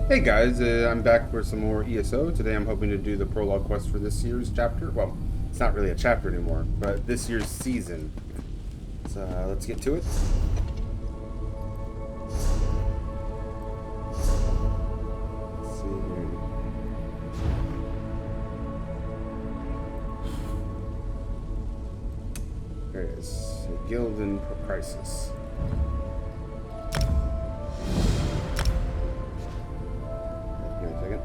Hey guys, I'm back for some more ESO. Today I'm hoping to do the prologue quest for this year's chapter. Well, it's not really a chapter anymore, but this year's season. So let's get to it. Let's see here. There it is. A guild in crisis. Give me a second.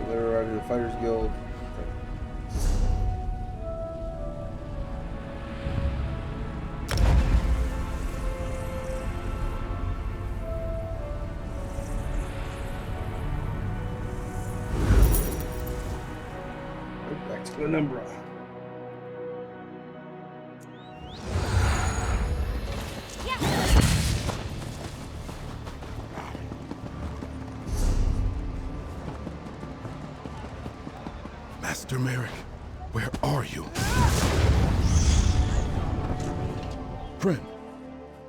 Lair arrived in the Fighters Guild. Back to the number. Master Merric, where are you? Friend,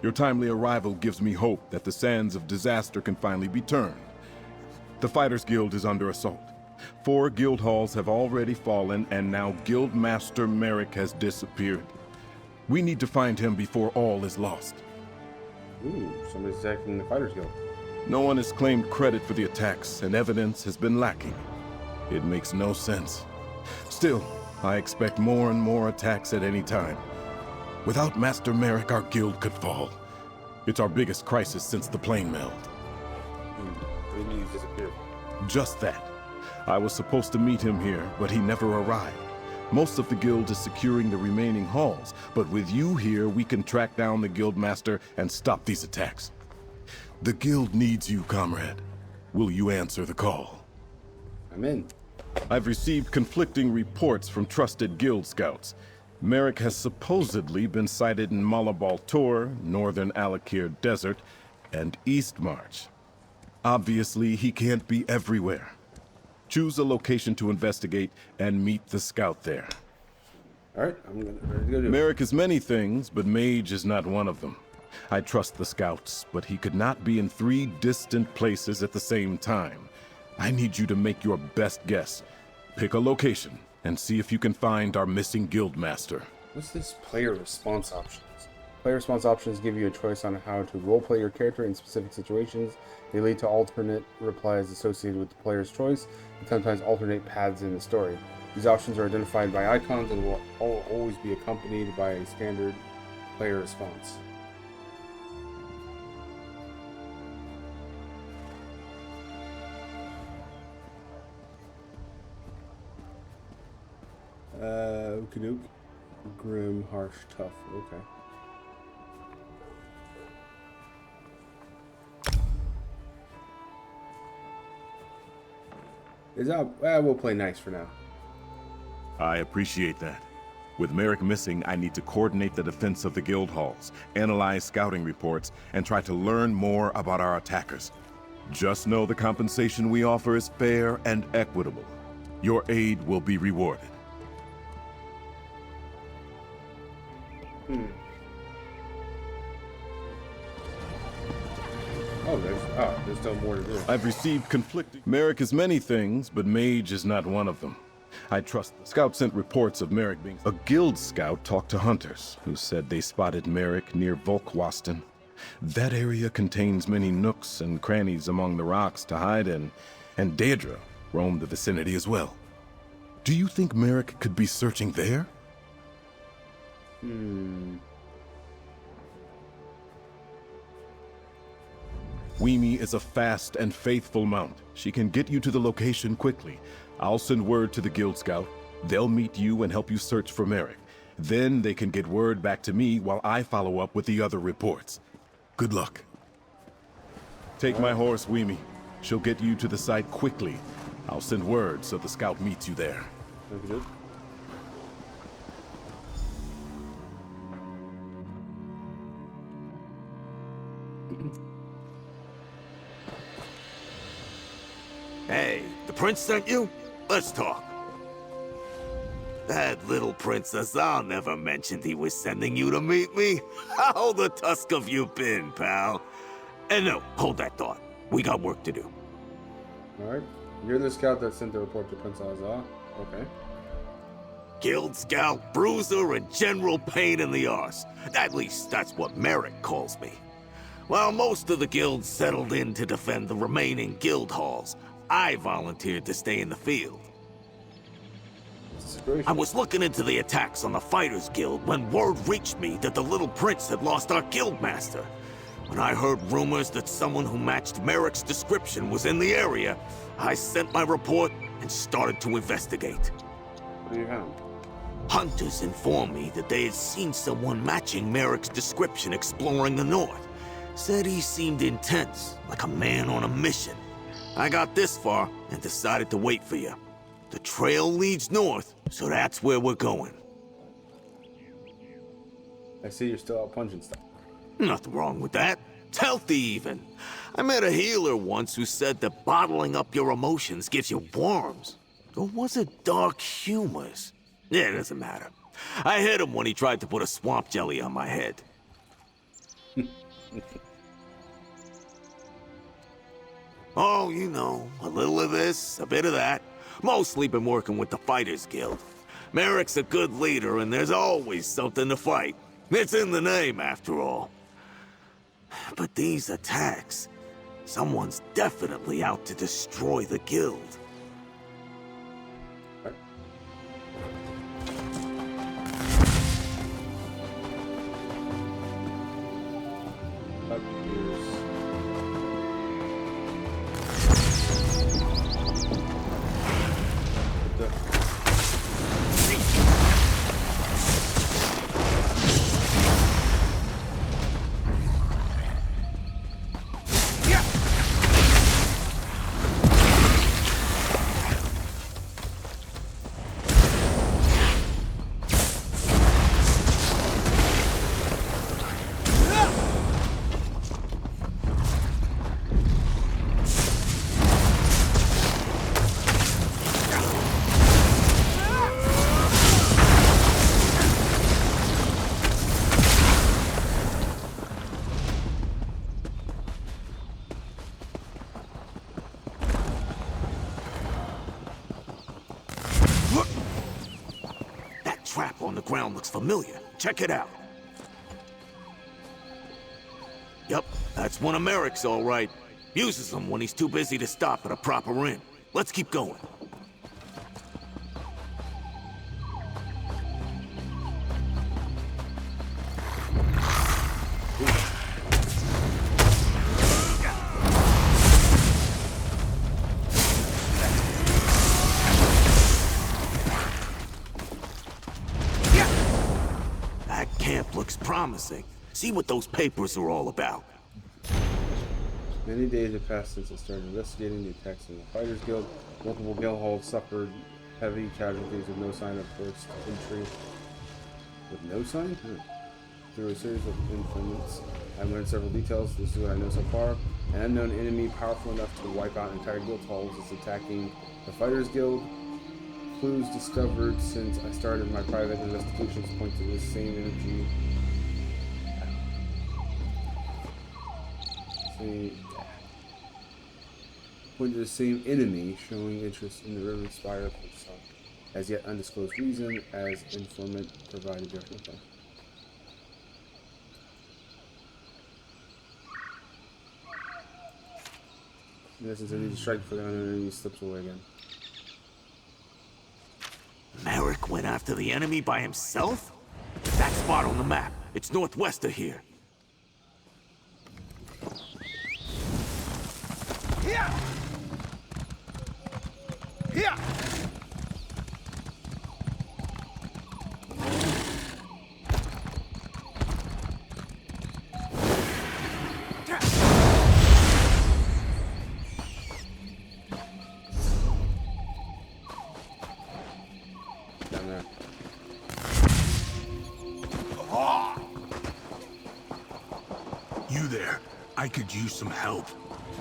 your timely arrival gives me hope that the sands of disaster can finally be turned. The Fighters Guild is under assault. 4 guild halls have already fallen, and now Guild Master Merric has disappeared. We need to find him before all is lost. Ooh, somebody's attacking the Fighters Guild. No one has claimed credit for the attacks, and evidence has been lacking. It makes no sense. Still, I expect more and more attacks at any time. Without Master Merric, our guild could fall. It's our biggest crisis since the plane meld. What do you mean he's disappeared? Just that. I was supposed to meet him here, but he never arrived. Most of the guild is securing the remaining halls, but with you here, we can track down the guild master and stop these attacks. The guild needs you, comrade. Will you answer the call? I'm in. I've received conflicting reports from trusted guild scouts. Merric has supposedly been sighted in Malabal Tor, northern Alakir Desert, and East March. Obviously, he can't be everywhere. Choose a location to investigate and meet the scout there. Alright, I'm ready to go do it. Merric is many things, but mage is not one of them. I trust the scouts, but he could not be in 3 distant places at the same time. I need you to make your best guess. Pick a location and see if you can find our missing guild master. What's this player response options? Player response options give you a choice on how to roleplay your character in specific situations. They lead to alternate replies associated with the player's choice, and sometimes alternate paths in the story. These options are identified by icons and will always be accompanied by a standard player response. Okadook. Grim, harsh, tough. Okay. We'll play nice for now. I appreciate that. With Merric missing, I need to coordinate the defense of the guild halls, analyze scouting reports, and try to learn more about our attackers. Just know the compensation we offer is fair and equitable. Your aid will be rewarded. There's still more to do. I've received conflicting... Merric is many things, but mage is not one of them. I trust the scout sent reports of Merric being... A guild scout talked to hunters, who said they spotted Merric near Volkwaston. That area contains many nooks and crannies among the rocks to hide in, and Daedra roamed the vicinity as well. Do you think Merric could be searching there? Weemy is a fast and faithful mount. She can get you to the location quickly. I'll send word to the guild scout. They'll meet you and help you search for Merric. Then they can get word back to me while I follow up with the other reports. Good luck. Take my horse, Weemy. She'll get you to the site quickly. I'll send word so the scout meets you there. Okay. Hey, the prince sent you? Let's talk. That little Prince Azah never mentioned he was sending you to meet me. How the tusk have you been, pal? And no, hold that thought. We got work to do. Alright. You're the scout that sent the report to Prince Azah. Okay. Guild scout, bruiser, and general pain in the arse. At least that's what Merric calls me. While most of the guilds settled in to defend the remaining guild halls, I volunteered to stay in the field. I was looking into the attacks on the Fighters Guild when word reached me that the little prince had lost our guildmaster. When I heard rumors that someone who matched Merric's description was in the area, I sent my report and started to investigate. What do you have? Hunters informed me that they had seen someone matching Merric's description exploring the north. Said he seemed intense, like a man on a mission. I got this far and decided to wait for you. The trail leads north, so that's where we're going. I see you're still out punching stuff. Nothing wrong with that. It's healthy even. I met a healer once who said that bottling up your emotions gives you worms. Or was it dark humors? Yeah, it doesn't matter. I hit him when he tried to put a swamp jelly on my head. Oh, you know, a little of this, a bit of that. Mostly been working with the Fighters Guild. Merric's a good leader, and there's always something to fight. It's in the name, after all. But these attacks... someone's definitely out to destroy the guild. Trap on the ground looks familiar. Check it out. Yep, that's one of Merric's, all right. Uses them when he's too busy to stop at a proper inn. Let's keep going. Promising. See what those papers are all about. Many days have passed since I started investigating the attacks in the Fighters Guild. Multiple guild halls suffered heavy casualties with no sign of forced entry. With no sign? Through a series of informants, I've learned several details. This is what I know so far. An unknown enemy powerful enough to wipe out entire guild halls is attacking the Fighters Guild. Clues discovered since I started my private investigations point to this same energy. Point to the same enemy showing interest in the river spire for some as yet undisclosed reason, as informant provided different thing. In essence, I need to strike for the unknown enemy slips away again. Merric went after the enemy by himself? That spot on the map. It's northwest of here. Here! Here! Down there. You there. I could use some help.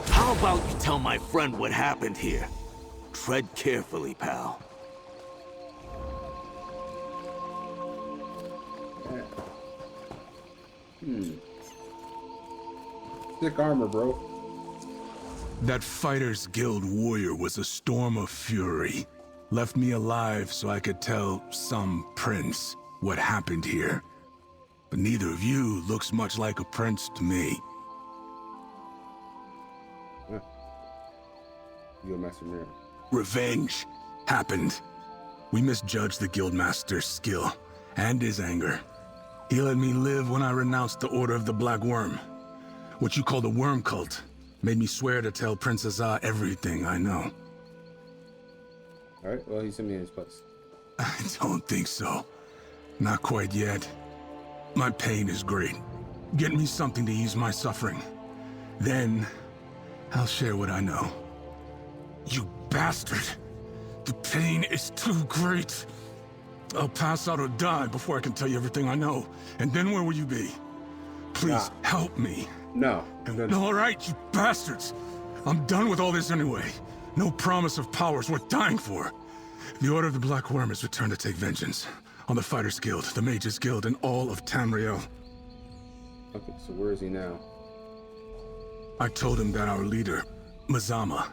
How about you tell my friend what happened here? Tread carefully, pal. Thick armor, bro. That Fighters Guild warrior was a storm of fury. Left me alive so I could tell some prince what happened here. But neither of you looks much like a prince to me. Yo, Master Merric. Revenge happened. We misjudged the Guildmaster's skill and his anger. He let me live when I renounced the Order of the Black Worm. What you call the Worm Cult made me swear to tell Prince Azah everything I know. Alright, well, he sent me in his place. I don't think so. Not quite yet. My pain is great. Get me something to ease my suffering. Then, I'll share what I know. You bastard! The pain is too great. I'll pass out or die before I can tell you everything I know. And then where will you be? Please, help me. No. All right, you bastards. I'm done with all this anyway. No promise of powers worth dying for. The Order of the Black Worm has returned to take vengeance on the Fighters Guild, the Mages Guild, and all of Tamriel. Okay, so where is he now? I told him that our leader, Mezamma,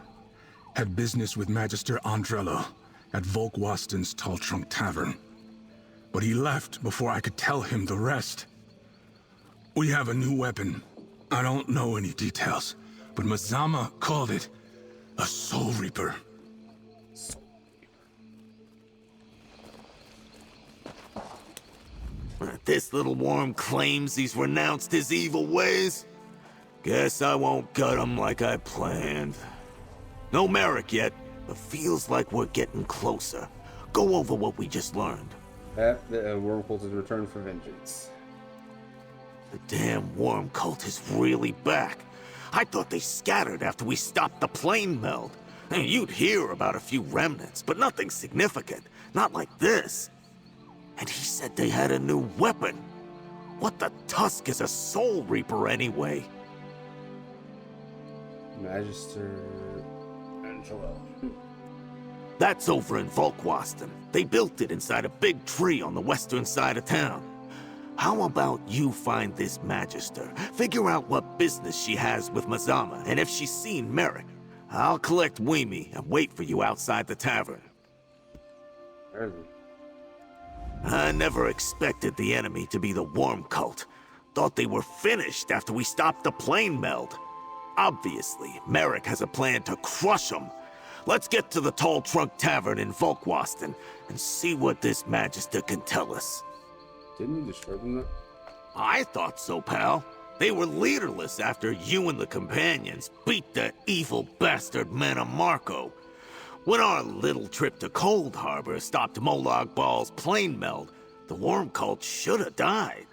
had business with Magister Andrello at Volkwasten's Tall Trunk Tavern. But he left before I could tell him the rest. We have a new weapon. I don't know any details, but Mezamma called it a Soul Reaper. This little worm claims he's renounced his evil ways. Guess I won't gut him like I planned. No Merric yet, but feels like we're getting closer. Go over what we just learned. That the worm cult has returned for vengeance. The damn worm cult is really back. I thought they scattered after we stopped the plane meld. And you'd hear about a few remnants, but nothing significant. Not like this. And he said they had a new weapon. What the tusk is a Soul Reaper anyway? Magister Angelo. That's over in Volkwasten. They built it inside a big tree on the western side of town. How about you find this Magister, figure out what business she has with Mezamma, and if she's seen Merric, I'll collect Weemy and wait for you outside the tavern. Where is he? I never expected the enemy to be the Worm Cult. Thought they were finished after we stopped the plane meld. Obviously, Merric has a plan to crush them. Let's get to the Tall Trunk Tavern in Volkwasten and see what this Magister can tell us. Didn't you destroy them though? I thought so, pal. They were leaderless after you and the companions beat the evil bastard men of Marco. When our little trip to Cold Harbor stopped Molag Bal's plane meld, the Worm Cult should have died.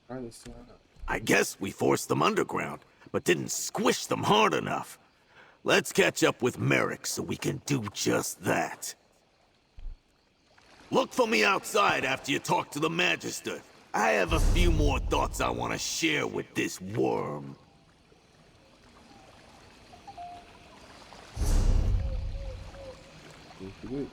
Why are they still out? I guess we forced them underground, but didn't squish them hard enough. Let's catch up with Merric so we can do just that. Look for me outside after you talk to the Magister. I have a few more thoughts I want to share with this worm. Good.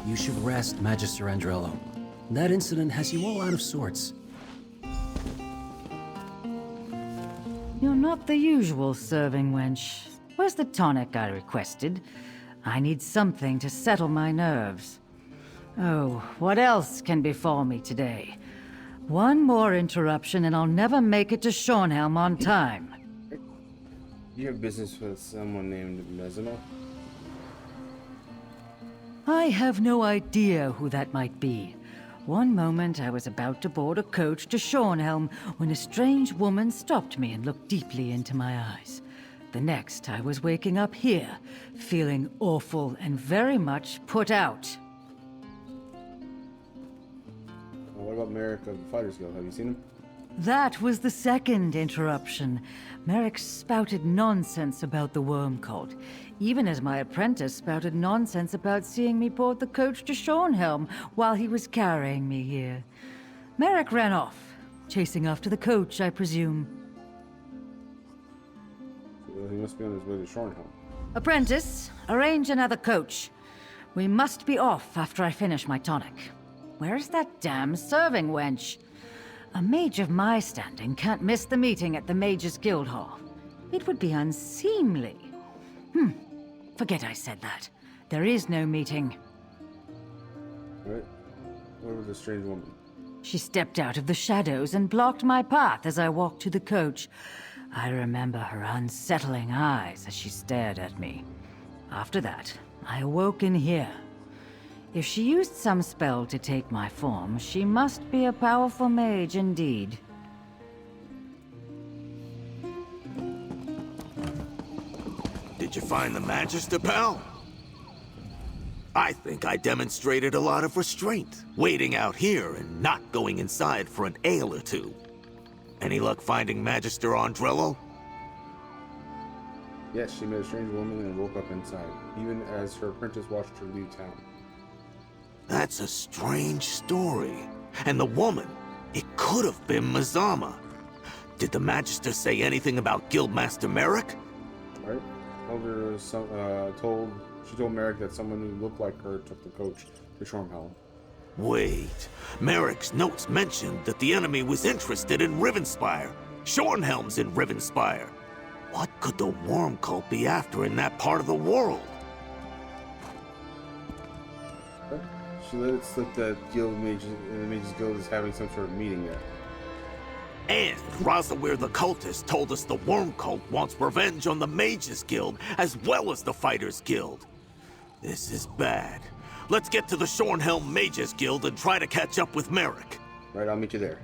You should rest, Magister Andrello. That incident has you all out of sorts. You're not the usual serving wench. Where's the tonic I requested? I need something to settle my nerves. Oh, what else can befall me today? One more interruption and I'll never make it to Shornhelm on time. You have business with someone named Mezamma? I have no idea who that might be. One moment I was about to board a coach to Shornhelm when a strange woman stopped me and looked deeply into my eyes. The next, I was waking up here, feeling awful and very much put out. What about Merric of the Fighters Guild? Have you seen him? That was the second interruption. Merric spouted nonsense about the worm cult, even as my apprentice spouted nonsense about seeing me board the coach to Shornhelm while he was carrying me here. Merric ran off, chasing after the coach, I presume. Well, he must be on his way to Shornhelm. Apprentice, arrange another coach. We must be off after I finish my tonic. Where's that damn serving wench? A mage of my standing can't miss the meeting at the Mages Guild Hall. It would be unseemly. Forget I said that. There is no meeting. Right? Where was the strange woman? She stepped out of the shadows and blocked my path as I walked to the coach. I remember her unsettling eyes as she stared at me. After that, I awoke in here. If she used some spell to take my form, she must be a powerful mage indeed. Did you find the Magister, pal? I think I demonstrated a lot of restraint, waiting out here and not going inside for an ale or two. Any luck finding Magister Andrello? Yes, she met a strange woman and woke up inside, even as her apprentice watched her leave town. That's a strange story. And the woman, it could have been Mezamma. Did the Magister say anything about Guildmaster Merric? Right? She told Merric that someone who looked like her took the coach to Shornhelm. Wait, Merric's notes mentioned that the enemy was interested in Rivenspire. Shornhelm's in Rivenspire. What could the worm cult be after in that part of the world? She let it slip that the Mages Guild is having some sort of meeting there. And Razawir the Cultist told us the Worm Cult wants revenge on the Mages Guild as well as the Fighters Guild. This is bad. Let's get to the Shornhelm Mages Guild and try to catch up with Merric. Right, I'll meet you there.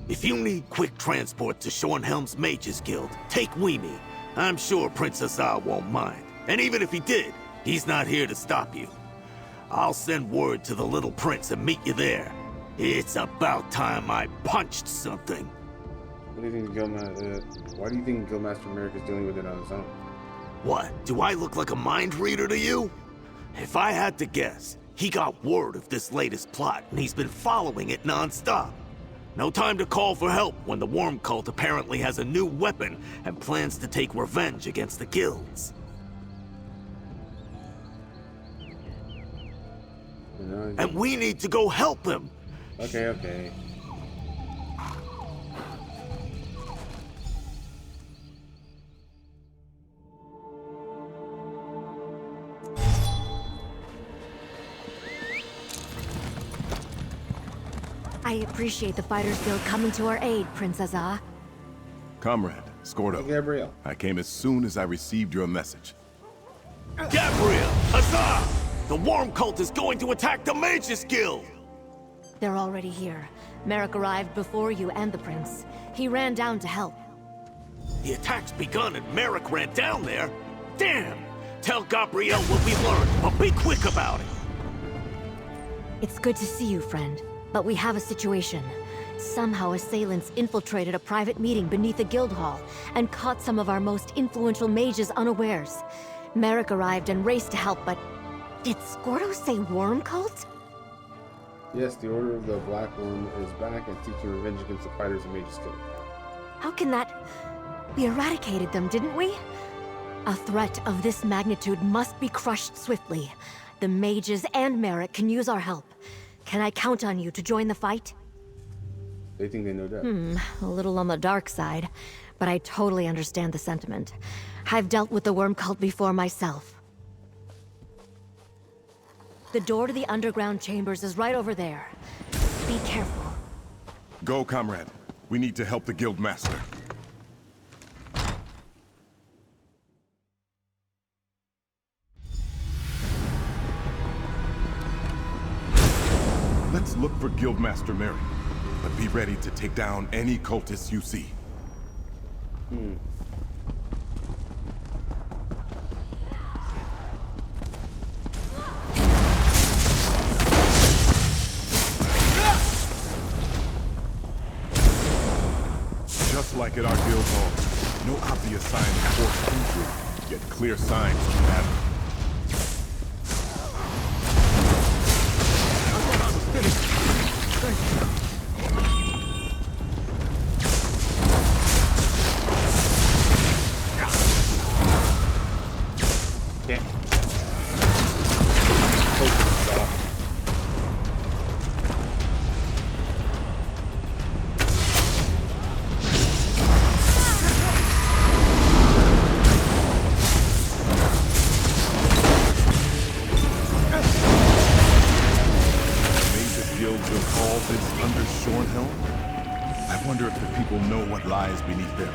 If you need quick transport to Shornhelm's Mages Guild, take Weemy. I'm sure Prince Azah won't mind. And even if he did, he's not here to stop you. I'll send word to the little prince and meet you there. It's about time I punched something. What do you think why do you think Guildmaster Merric is dealing with it on his own? What, do I look like a mind reader to you? If I had to guess, he got word of this latest plot and he's been following it non-stop. No time to call for help when the Worm Cult apparently has a new weapon and plans to take revenge against the guilds. And we need to go help him! Okay. I appreciate the Fighters Guild coming to our aid, Prince Azah. Comrade, Skordo. Gabriel. I came as soon as I received your message. Gabriel! Azah! The Worm Cult is going to attack the Mages Guild! They're already here. Merric arrived before you and the Prince. He ran down to help. The attack's begun and Merric ran down there? Damn! Tell Gabriel what we learned, but be quick about it! It's good to see you, friend. But we have a situation. Somehow assailants infiltrated a private meeting beneath the guild hall and caught some of our most influential mages unawares. Merric arrived and raced to help, but... Did Skordo say worm cult? Yes, the Order of the Black Worm is back and seeking revenge against the Fighters of Mages Guild. How can that... We eradicated them, didn't we? A threat of this magnitude must be crushed swiftly. The mages and Merric can use our help. Can I count on you to join the fight? They think they know that. A little on the dark side, but I totally understand the sentiment. I've dealt with the worm cult before myself. The door to the underground chambers is right over there. Be careful. Go, comrade. We need to help the guild master. Let's look for Guildmaster Merric, but be ready to take down any cultists you see. Just like at our guild hall, no obvious sign of forced entry, yet clear signs of battle. Under Shornhelm? I wonder if the people know what lies beneath them.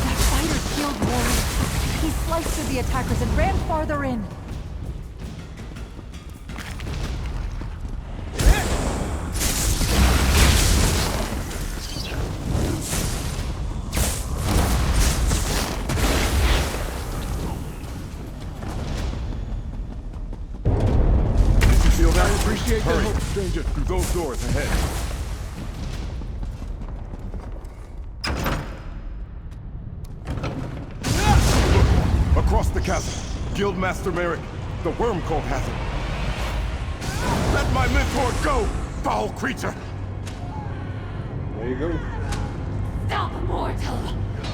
That fighter killed warrior. He sliced through the attackers and ran farther in. Hurry, stranger, through those doors ahead. Look, across the chasm, Guildmaster Merric, the worm cult has him. Let my mentor go, foul creature! There you go. Stop, mortal!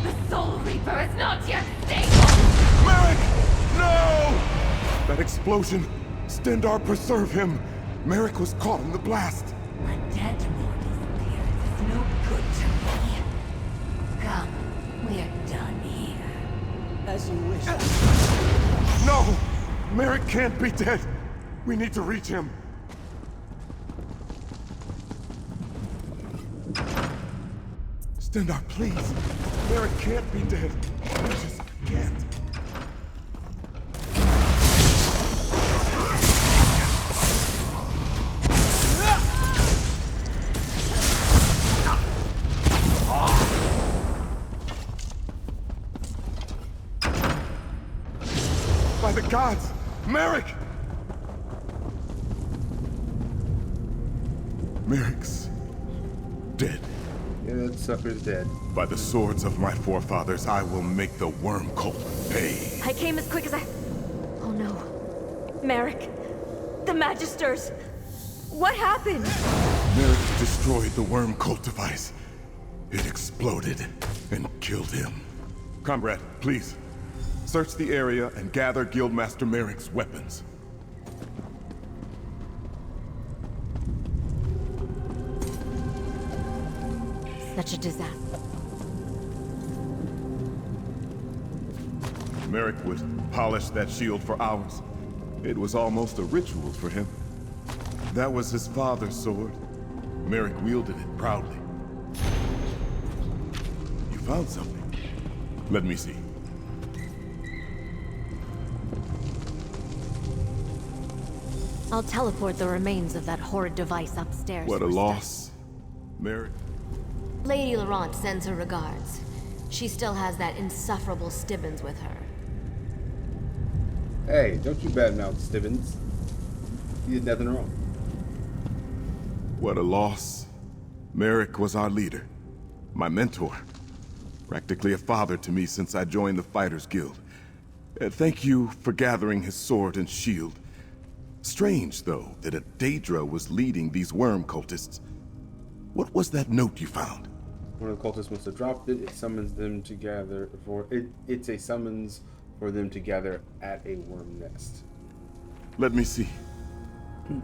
The Soul Reaper is not yet stable! Merric! No! That explosion! Stendarr, preserve him! Merric was caught in the blast. A dead mortal's appearance is no good to me. Come, we're done here. As you wish. No! Merric can't be dead! We need to reach him. Stendarr, please! Merric can't be dead. I just can't. By the gods! Merric! Merric's dead. Yeah, that sucker's dead. By the swords of my forefathers, I will make the worm cult pay. I came as quick as I... Oh no. Merric. The Magisters. What happened? Merric destroyed the worm cult device. It exploded and killed him. Comrade, please. Search the area and gather Guildmaster Merric's weapons. Such a disaster. Merric would polish that shield for hours. It was almost a ritual for him. That was his father's sword. Merric wielded it proudly. You found something. Let me see. I'll teleport the remains of that horrid device upstairs. What a for loss. Merric. Lady Laurent sends her regards. She still has that insufferable Stibbons with her. Hey, don't you badmouth Stibbons. He did nothing wrong. What a loss. Merric was our leader. My mentor. Practically a father to me since I joined the Fighters Guild. Thank you for gathering his sword and shield. Strange, though, that a Daedra was leading these worm cultists. What was that note you found? One of the cultists must have dropped it. It summons them to gather for... It's a summons for them to gather at a worm nest. Let me see.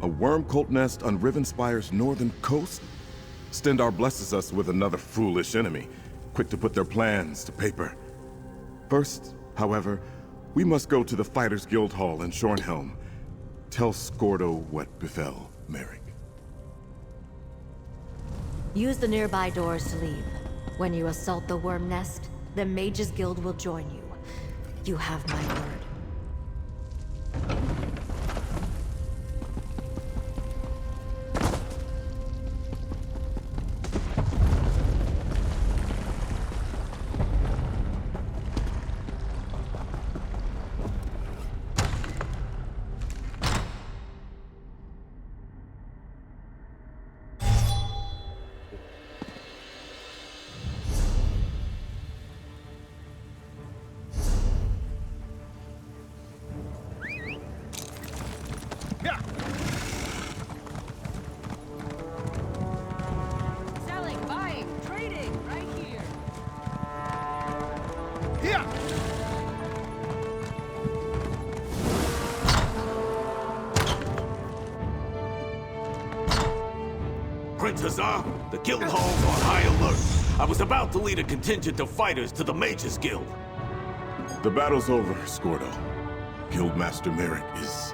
A worm cult nest on Rivenspire's northern coast? Stendarr blesses us with another foolish enemy, quick to put their plans to paper. First, however, we must go to the Fighters Guild Hall in Shornhelm. Tell Skordo what befell Merric. Use the nearby doors to leave. When you assault the worm nest, the Mages Guild will join you. You have my word. Prince Azah. The guild hall's on high alert. I was about to lead a contingent of fighters to the Mages Guild. The battle's over, Skordo. Guildmaster Merric is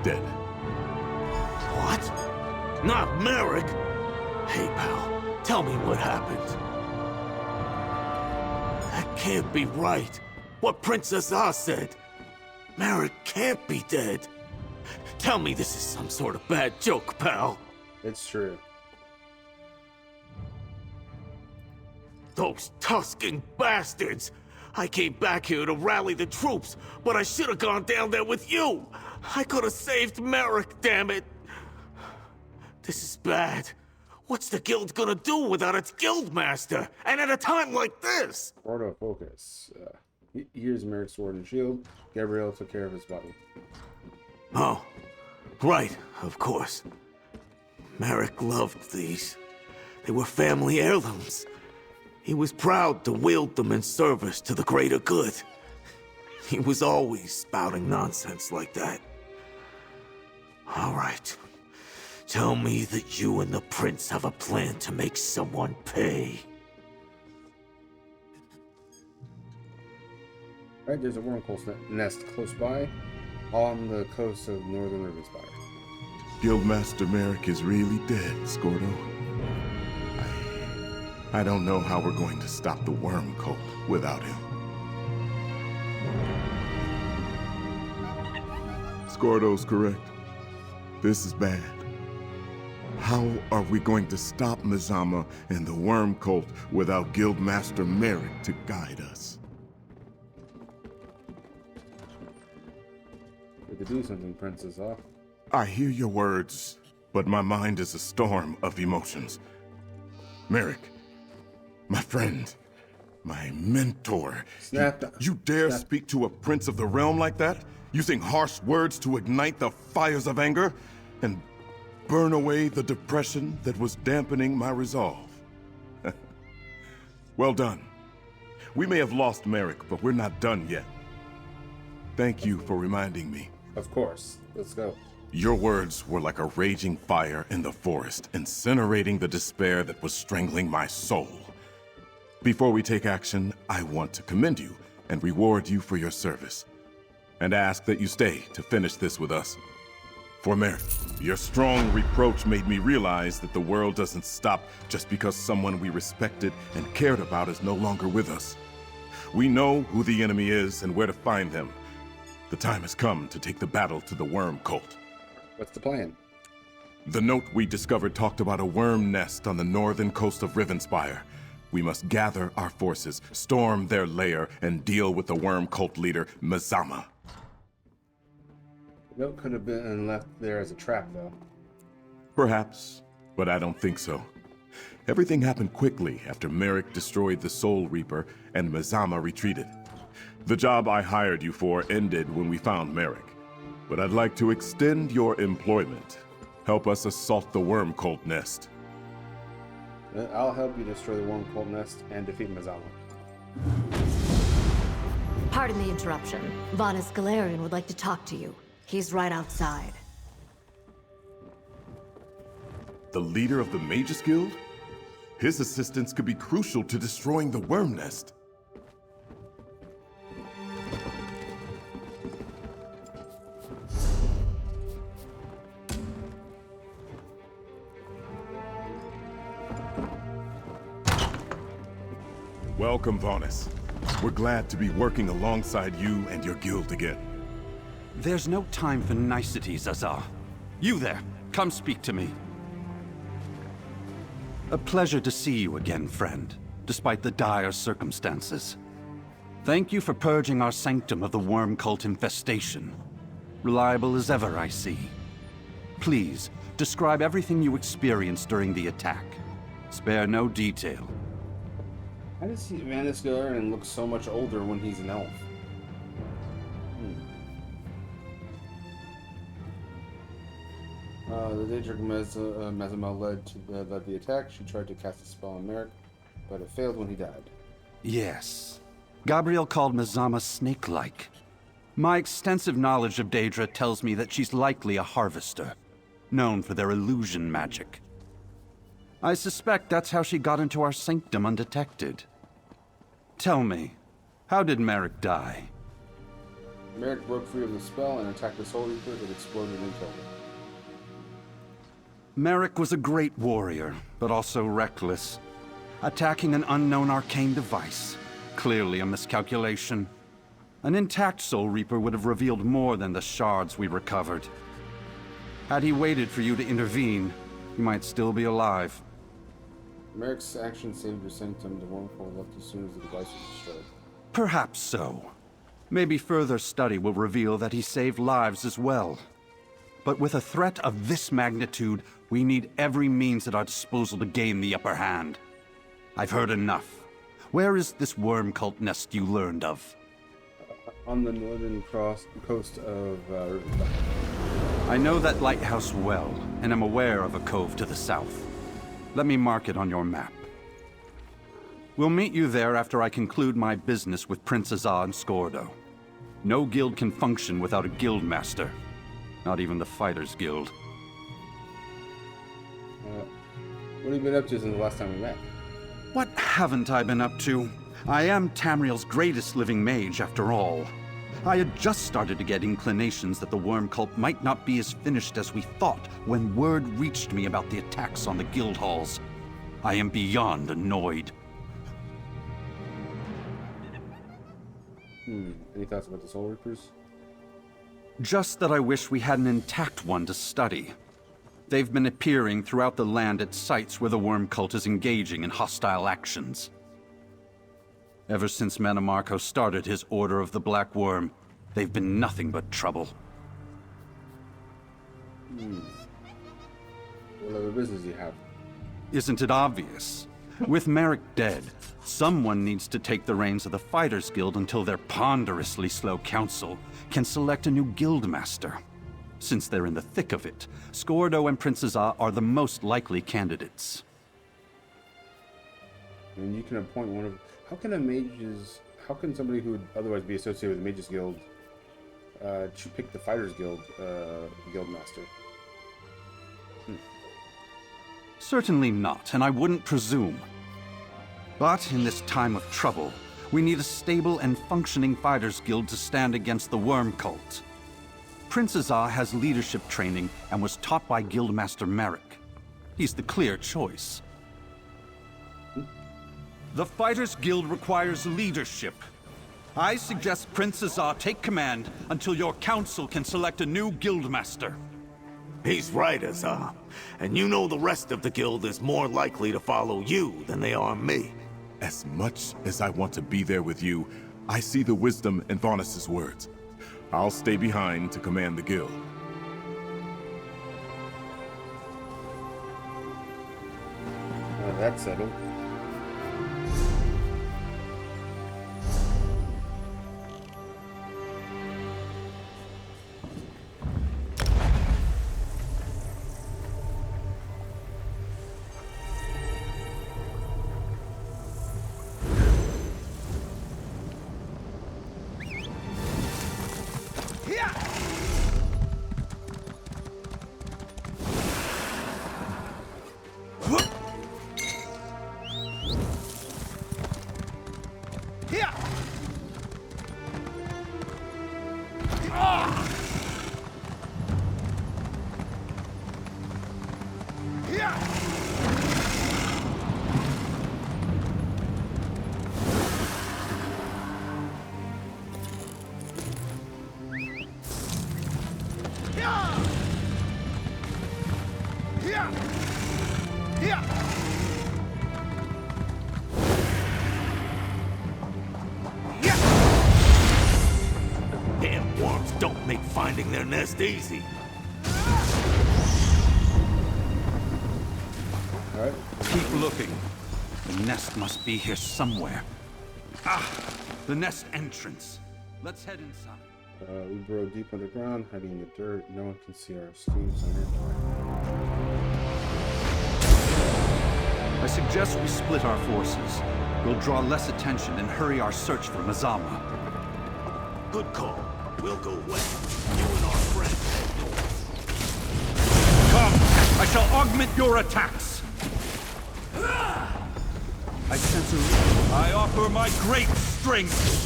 dead. What? Not Merric? Hey, pal, tell me what happened. That can't be right. What Prince Azah said. Merric can't be dead. Tell me this is some sort of bad joke, pal. It's true. Those Tuscan bastards! I came back here to rally the troops, but I should have gone down there with you! I could have saved Merric, damn it! This is bad. What's the guild gonna do without its guildmaster? And at a time like this? Skordo, focus. Here's Merric's sword and shield. Gabriel took care of his body. Oh, right, of course. Merric loved these. They were family heirlooms. He was proud to wield them in service to the greater good. He was always spouting nonsense like that. All right. Tell me that you and the prince have a plan to make someone pay. Right, there's a wormcole's nest close by, on the coast of northern Rivenspire. Guildmaster Merric is really dead, Skordo. I don't know how we're going to stop the worm cult without him. Skordo's correct. This is bad. How are we going to stop Mezamma and the worm cult without Guildmaster Merric to guide us? We could do something, Prince Azah. I hear your words, but my mind is a storm of emotions. Merric, my friend, my mentor. You dare speak to a prince of the realm like that? Using harsh words to ignite the fires of anger? And burn away the depression that was dampening my resolve. Well done. We may have lost Merric, but we're not done yet. Thank you for reminding me. Of course. Let's go. Your words were like a raging fire in the forest, incinerating the despair that was strangling my soul. Before we take action, I want to commend you and reward you for your service, and ask that you stay to finish this with us. For Merric, your strong reproach made me realize that the world doesn't stop just because someone we respected and cared about is no longer with us. We know who the enemy is and where to find them. The time has come to take the battle to the worm cult. What's the plan? The note we discovered talked about a worm nest on the northern coast of Rivenspire. We must gather our forces, storm their lair, and deal with the worm cult leader, Mezamma. The note could have been left there as a trap, though. Perhaps, but I don't think so. Everything happened quickly after Merric destroyed the Soul Reaper and Mezamma retreated. The job I hired you for ended when we found Merric, but I'd like to extend your employment. Help us assault the worm cult nest. I'll help you destroy the worm cult nest and defeat Mezamma. Pardon the interruption. Vanus Galerion would like to talk to you. He's right outside. The leader of the Mages Guild? His assistance could be crucial to destroying the worm nest. Welcome, Vanus. We're glad to be working alongside you and your guild again. There's no time for niceties, Azah. You there, come speak to me. A pleasure to see you again, friend, despite the dire circumstances. Thank you for purging our Sanctum of the worm cult infestation. Reliable as ever, I see. Please, describe everything you experienced during the attack. Spare no detail. How does Vanus Galerion look so much older when he's an elf? The Daedric Mezamma led the attack. She tried to cast a spell on Merric, but it failed when he died. Yes. Gabriel called Mezamma snake-like. My extensive knowledge of Daedra tells me that she's likely a harvester, known for their illusion magic. I suspect that's how she got into our sanctum undetected. Tell me, how did Merric die? Merric broke free of the spell and attacked the Soul Reaper that exploded and killed him. Merric was a great warrior, but also reckless. Attacking an unknown arcane device. Clearly a miscalculation. An intact Soul Reaper would have revealed more than the shards we recovered. Had he waited for you to intervene, he might still be alive. Merric's action saved your sanctum. The wormhole left as soon as the device was destroyed. Perhaps so. Maybe further study will reveal that he saved lives as well. But with a threat of this magnitude, we need every means at our disposal to gain the upper hand. I've heard enough. Where is this worm cult nest you learned of? On the northern coast of... I know that lighthouse well, and am aware of a cove to the south. Let me mark it on your map. We'll meet you there after I conclude my business with Prince Azah and Skordo. No guild can function without a guild master. Not even the Fighters Guild. What have you been up to since the last time we met? What haven't I been up to? I am Tamriel's greatest living mage, after all. I had just started to get inclinations that the worm cult might not be as finished as we thought when word reached me about the attacks on the guild halls. I am beyond annoyed. Any thoughts about the Soul Reapers? Just that I wish we had an intact one to study. They've been appearing throughout the land at sites where the worm cult is engaging in hostile actions. Ever since Manamarco started his Order of the Black Worm, they've been nothing but trouble. What other business do you have? Isn't it obvious? With Merric dead, someone needs to take the reins of the Fighters Guild until their ponderously slow council can select a new guild master. Since they're in the thick of it, Skordo and Prince Azah are the most likely candidates. And you can appoint one of... How can somebody who would otherwise be associated with the Mages Guild pick the Fighters Guild guild master? Certainly not, and I wouldn't presume. But in this time of trouble, we need a stable and functioning Fighters Guild to stand against the worm cult. Prince Azah has leadership training and was taught by Guildmaster Merric. He's the clear choice. The Fighters Guild requires leadership. I suggest Prince Azah take command until your council can select a new Guildmaster. He's right, Azah. And you know the rest of the guild is more likely to follow you than they are me. As much as I want to be there with you, I see the wisdom in Vanus's words. I'll stay behind to command the guild. That's settled. Damn worms don't make finding their nest easy. Alright. Keep looking. The nest must be here somewhere. Ah, the nest entrance. Let's head inside. We burrow deep underground, hiding in the dirt. No one can see our steams on your I suggest we split our forces. We'll draw less attention and hurry our search for Mezamma. Good call. We'll go west. You and our friend head north. Come! I shall augment your attacks! I sense a... I offer my great strength!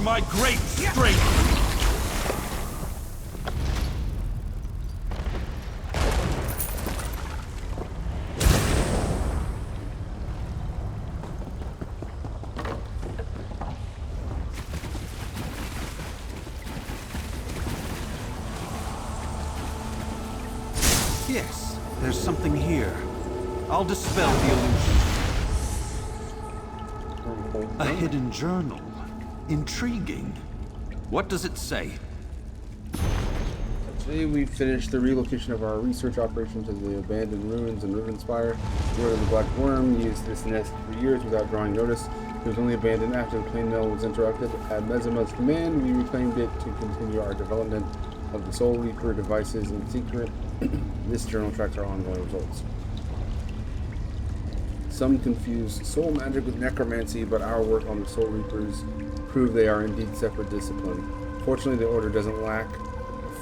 My great strength! Yes, there's something here. I'll dispel the illusion. A hidden journal. Intriguing. What does it say? Today we finished the relocation of our research operation to the abandoned ruins in Rivenspire. The Lord of the Black Worm used this nest for years without drawing notice. It was only abandoned after the plane mill was interrupted. At Mezamma's command, we reclaimed it to continue our development of the Soul Reaper devices in secret. This journal tracks our ongoing results. Some confuse soul magic with necromancy, but our work on the Soul Reapers prove they are indeed separate discipline. Fortunately, the Order doesn't lack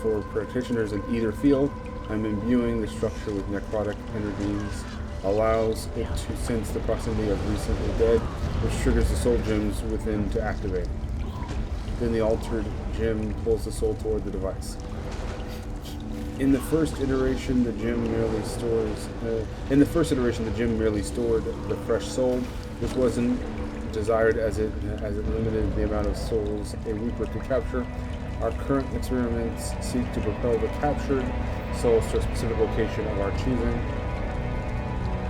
for practitioners in either field. I'm imbuing the structure with necrotic energies, allows it to sense the proximity of recently dead, which triggers the soul gems within to activate. Then the altered gem pulls the soul toward the device. In the first iteration, the gem merely stored the fresh soul, which wasn't desired as it limited the amount of souls a Reaper could capture. Our current experiments seek to propel the captured souls to a specific location of our choosing.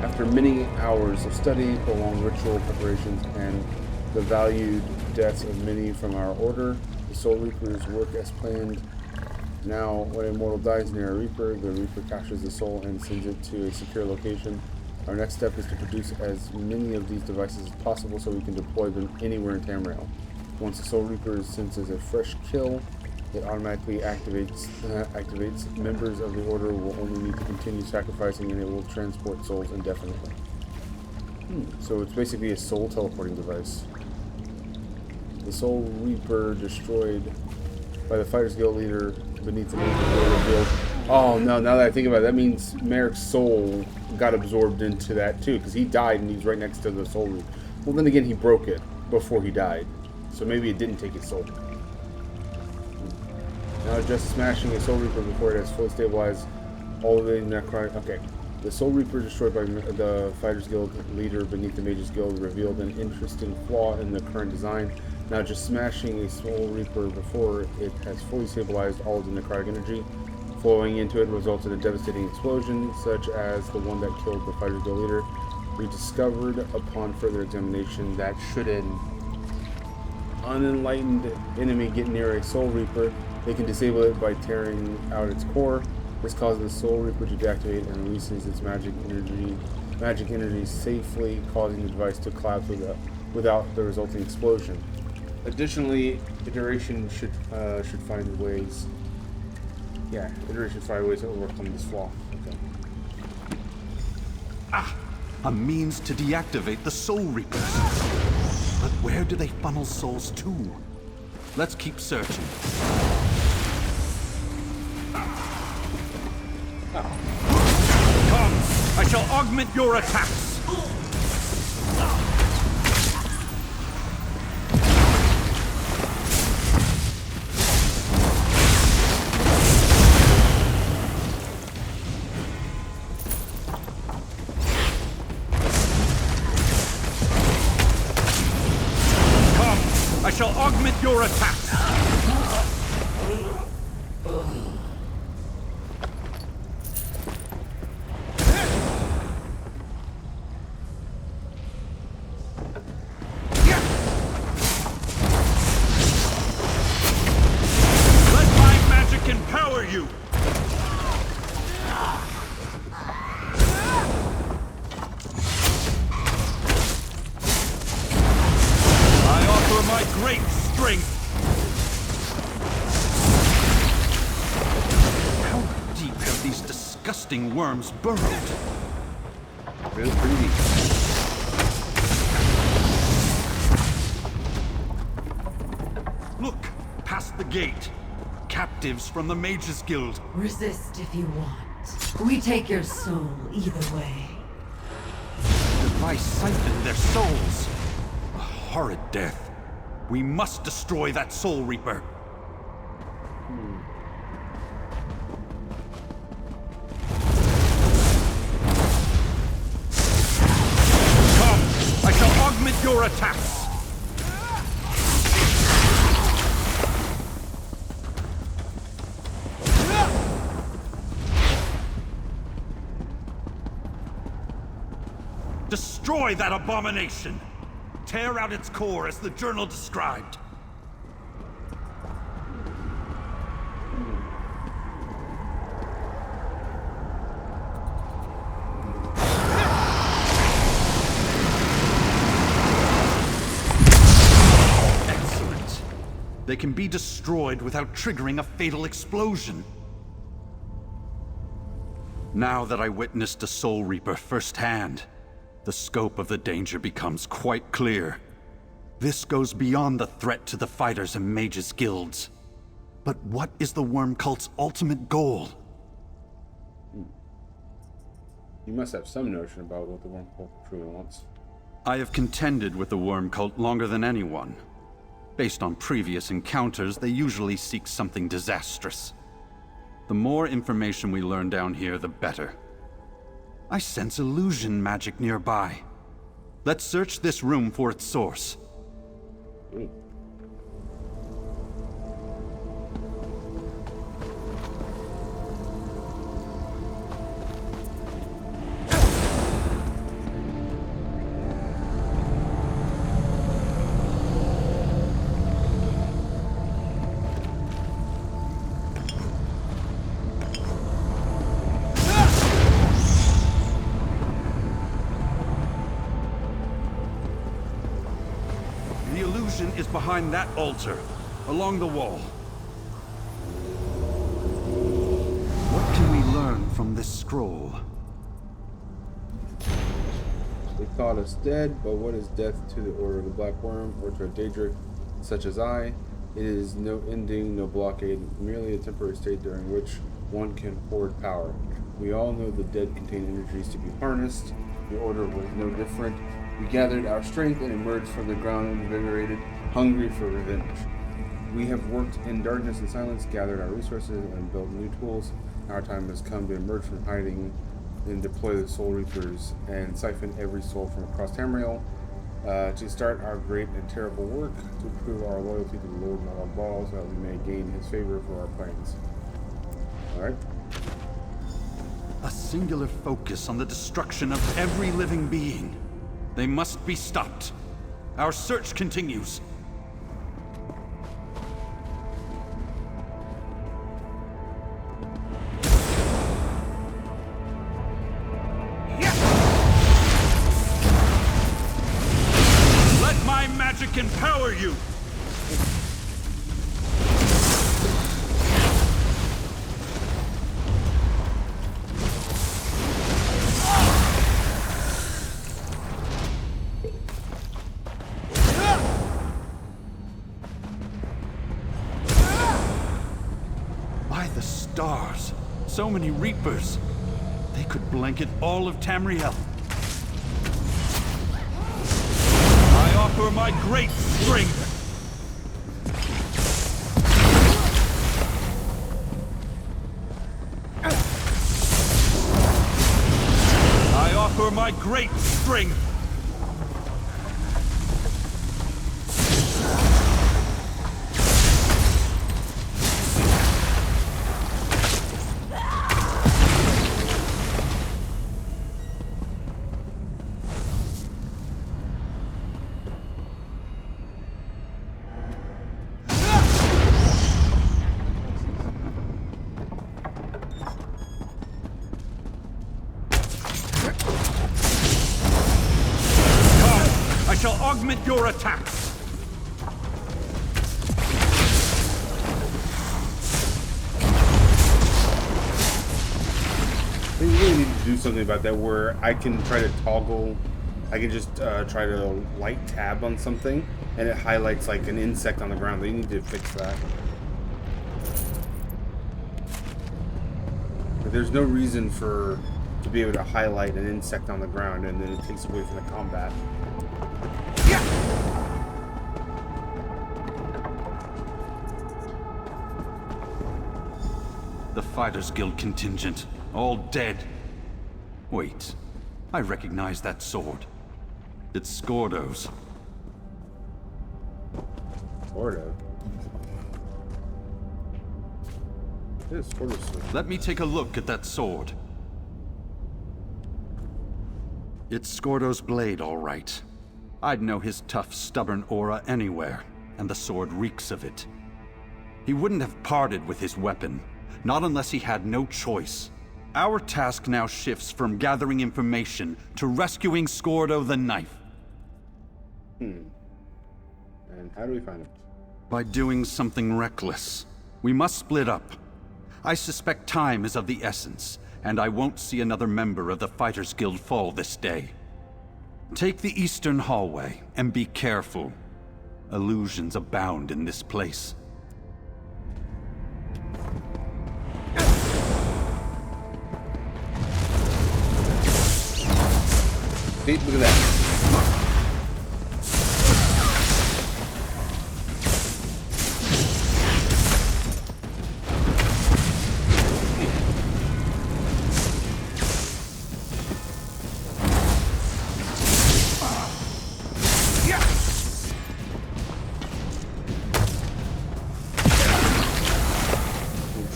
After many hours of study, prolonged ritual preparations, and the valued deaths of many from our order, the Soul Reapers work as planned. Now, when a mortal dies near a Reaper, the Reaper captures the soul and sends it to a secure location. Our next step is to produce as many of these devices as possible so we can deploy them anywhere in Tamriel. Once the Soul Reaper senses a fresh kill, it automatically activates. Members of the Order will only need to continue sacrificing, and it will transport souls indefinitely. So it's basically a soul teleporting device. The Soul Reaper destroyed by the Fighters Guild leader beneath the revealed. Oh no, now that I think about it, that means Merric's soul got absorbed into that too, because he died and he's right next to the Soul Reaper. Well, then again, he broke it before he died, so maybe it didn't take his soul. Now just smashing a Soul Reaper before it has fully stabilized all of the necrotic. Okay. The Soul Reaper destroyed by the Fighters Guild leader beneath the Mages Guild revealed an interesting flaw in the current design. Now just smashing a Soul Reaper before it has fully stabilized all of the necrotic energy flowing into it results in a devastating explosion, such as the one that killed the Fighters Guild leader. We discovered upon further examination that should an unenlightened enemy get near a Soul Reaper, they can disable it by tearing out its core. This causes the Soul Reaper to deactivate and releases its magic energy safely, causing the device to collapse without the resulting explosion. Additionally, iteration should find ways. Yeah, iteration should find ways to overcome this flaw. Okay. Ah, a means to deactivate the Soul Reapers. But where do they funnel souls to? Let's keep searching. Come, I shall augment your attacks. Come, I shall augment your attacks. disgusting worms burrowed. Really pretty. Look, past the gate. Captives from the Mages Guild. Resist if you want. We take your soul either way. The device siphoned their souls. A horrid death. We must destroy that Soul Reaper. Come, I shall augment your attacks. Destroy that abomination! Tear out its core as the journal described. Excellent. They can be destroyed without triggering a fatal explosion. Now that I witnessed a Soul Reaper firsthand, the scope of the danger becomes quite clear. This goes beyond the threat to the fighters and mages guilds. But what is the Worm Cult's ultimate goal? You must have some notion about what the Worm Cult truly wants. I have contended with the Worm Cult longer than anyone. Based on previous encounters, they usually seek something disastrous. The more information we learn down here, the better. I sense illusion magic nearby. Let's search this room for its source. Is behind that altar, along the wall. What can we learn from this scroll? They thought us dead, but what is death to the Order of the Black Worm, or to a Daedric such as I? It is no ending, no blockade, merely a temporary state during which one can hoard power. We all know the dead contain energies to be harnessed. The Order was no different. We gathered our strength and emerged from the ground invigorated, hungry for revenge. We have worked in darkness and silence, gathered our resources, and built new tools. Our time has come to emerge from hiding and deploy the Soul Reapers and siphon every soul from across Tamriel to start our great and terrible work to prove our loyalty to the Lord of all so that we may gain his favor for our plans. Alright? A singular focus on the destruction of every living being. They must be stopped. Our search continues. Let my magic empower you! Stars. So many Reapers. They could blanket all of Tamriel. I offer my great strength. I offer my great strength. Augment your attacks! need to do something about that where I can try to toggle. I can just try to light tab on something, and it highlights like an insect on the ground. They need to fix that. But there's no reason to be able to highlight an insect on the ground, and then it takes away from the combat. The Fighters Guild contingent, all dead. Wait, I recognize that sword. It's Skordo's. Skordo? It is Skordo's sword. Let me take a look at that sword. It's Skordo's blade, all right. I'd know his tough, stubborn aura anywhere, and the sword reeks of it. He wouldn't have parted with his weapon, not unless he had no choice. Our task now shifts from gathering information to rescuing Skordo the Knife. And how do we find him? By doing something reckless. We must split up. I suspect time is of the essence, and I won't see another member of the Fighters Guild fall this day. Take the eastern hallway, and be careful. Illusions abound in this place. See, look at that.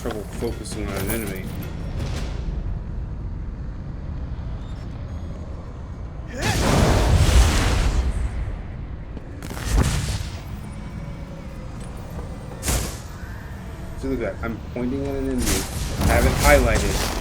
Trouble focusing on an enemy. So look at that. I'm pointing at an enemy. I have it highlighted.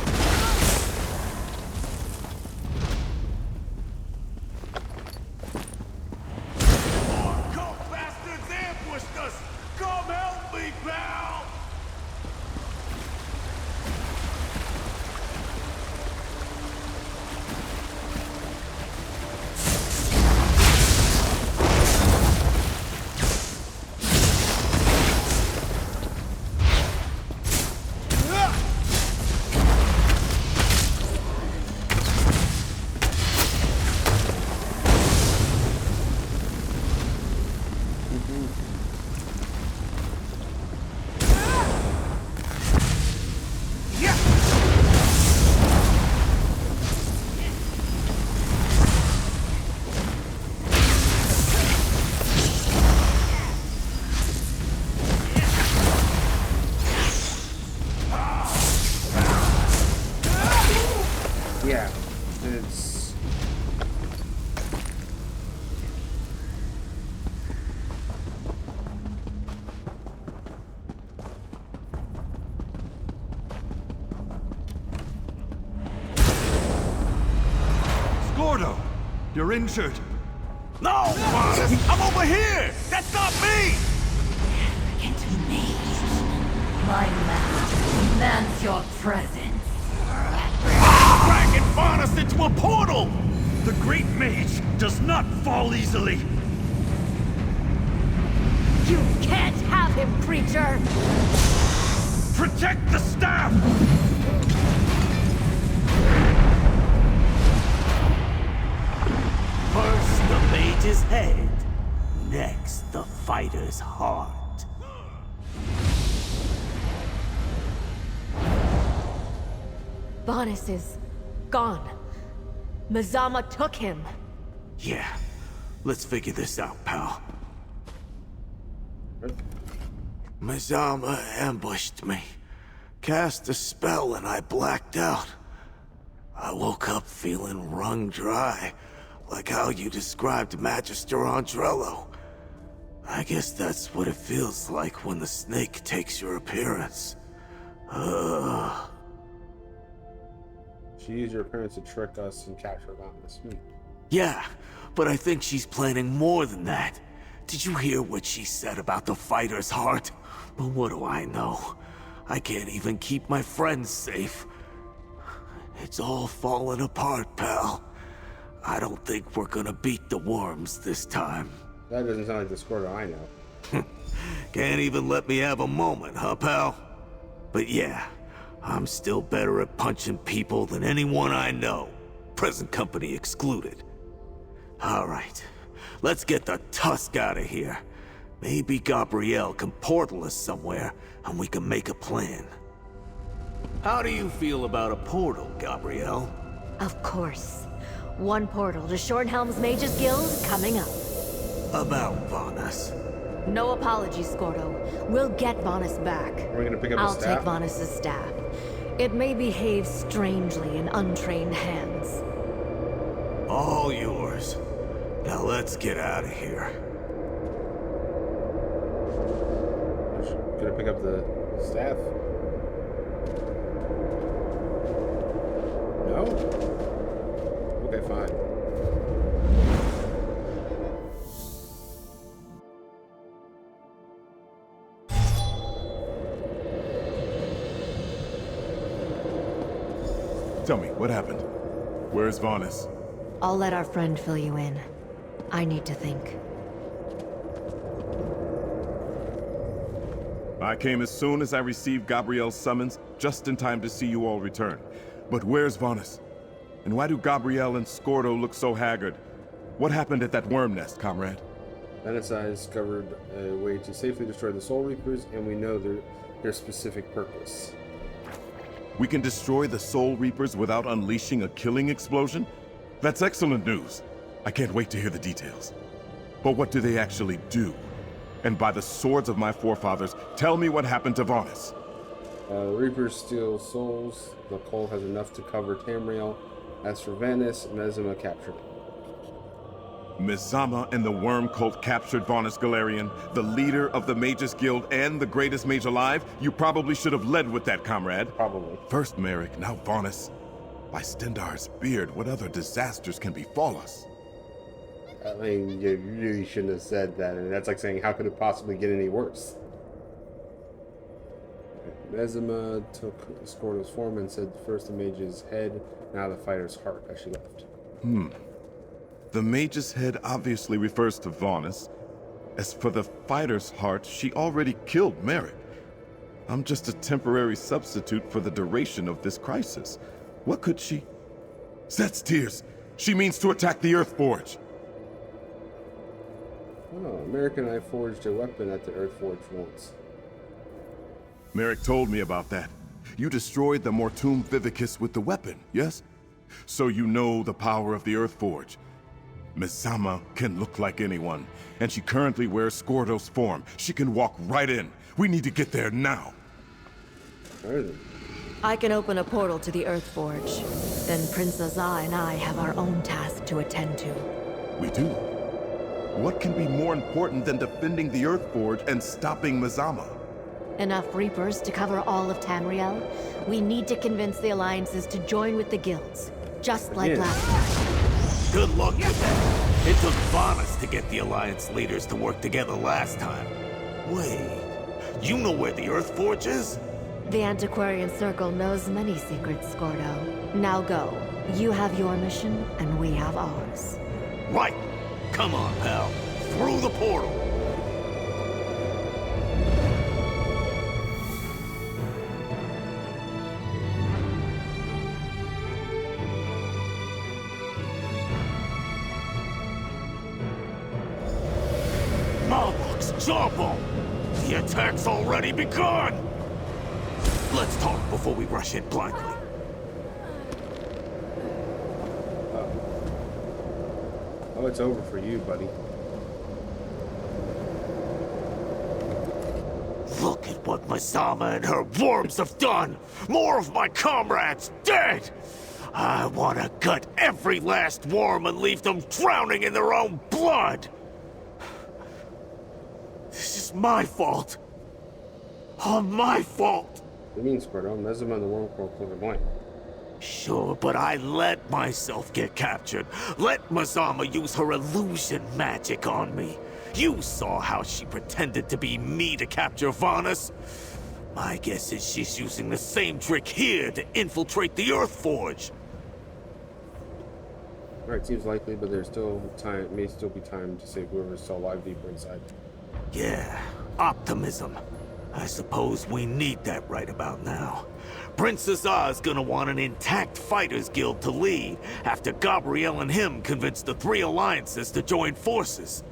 Yeah, it's... Skordo! You're injured. No, Vanus! I'm over here! That's not me! Arrogant mage. My master demands your presence. Dragging Vanus into a portal! The great mage does not fall easily. You can't have him, creature! Protect the staff! First the mage's head, next the fighter's heart. Vanus is gone. Mezamma took him. Yeah, let's figure this out, pal. Mezamma ambushed me, cast a spell, and I blacked out. I woke up feeling wrung dry, like how you described Magister Andrello. I guess that's what it feels like when the snake takes your appearance. She used your appearance to trick us and capture Vanus. Yeah, but I think she's planning more than that. Did you hear what she said about the fighter's heart? But what do I know? I can't even keep my friends safe. It's all falling apart, pal. I don't think we're gonna beat the worms this time. That doesn't sound like the Skordo I know. Can't even let me have a moment, huh, pal? But yeah, I'm still better at punching people than anyone I know, present company excluded. All right, let's get the tusk out of here. Maybe Gabrielle can portal us somewhere, and we can make a plan. How do you feel about a portal, Gabrielle? Of course. One portal to Shornhelm's Mages Guild coming up. About Vanus. No apologies, Skordo. We'll get Vanus back. Are we gonna pick up I'll his staff? take Vanus's staff. It may behave strangely in untrained hands. All yours. Now let's get out of here. Gonna pick up the staff? No? Okay, fine. Tell me, what happened? Where's Vanus? I'll let our friend fill you in. I need to think. I came as soon as I received Gabrielle's summons, just in time to see you all return. But where's Vanus? And why do Gabrielle and Skordo look so haggard? What happened at that worm nest, comrade? Vanus discovered a way to safely destroy the Soul Reapers, and we know their specific purpose. We can destroy the Soul Reapers without unleashing a killing explosion? That's excellent news. I can't wait to hear the details. But what do they actually do? And by the swords of my forefathers, tell me what happened to Vanus. The Reapers steal souls. The cult has enough to cover Tamriel. As for Vanus, Mezamma captured it. Mezamma and the Worm Cult captured Vanus Galerion, the leader of the Mages Guild and the greatest mage alive? You probably should have led with that, comrade. Probably. First Merric, now Vanus. By Stendarr's beard, what other disasters can befall us? I mean, you really shouldn't have said that. And that's like saying, how could it possibly get any worse? Mezamma took Skordo's form and said first the mage's head, now the fighter's heart as she left. The mage's head obviously refers to Vanus. As for the fighter's heart, she already killed Merric. I'm just a temporary substitute for the duration of this crisis. What could she... Set's tears! She means to attack the Earthforge! Oh, Merric and I forged a weapon at the Earthforge once. Merric told me about that. You destroyed the Mortum Vivicus with the weapon, yes? So you know the power of the Earthforge. Mezamma can look like anyone, and she currently wears Skordo's form. She can walk right in. We need to get there now. Where is it? I can open a portal to the Earthforge. Then Prince Azah and I have our own task to attend to. We do. What can be more important than defending the Earthforge and stopping Mezamma? Enough Reapers to cover all of Tamriel? We need to convince the alliances to join with the guilds, just like last time. Good luck with that. It took Vanus to get the Alliance leaders to work together last time. Wait, you know where the Earthforge is? The Antiquarian Circle knows many secrets, Skordo. Now go. You have your mission, and we have ours. Right. Come on, pal. Through the portal. Jump 'em! The attack's already begun! Let's talk before we rush in blindly. Oh, it's over for you, buddy. Look at what Mezamma and her worms have done! More of my comrades dead! I want to gut every last worm and leave them drowning in their own blood! This is my fault. All my fault. What do you mean, Skordo? Mezamma and the Worm Cult are blank. Sure, but I let myself get captured. Let Mezamma use her illusion magic on me. You saw how she pretended to be me to capture Vanus. My guess is she's using the same trick here to infiltrate the Earthforge. Alright, seems likely, but there's still time. May still be time to save whoever's still alive deeper inside. Yeah, optimism. I suppose we need that right about now. Prince Azah is gonna want an intact fighters guild to lead after Gabriel and him convince the three alliances to join forces.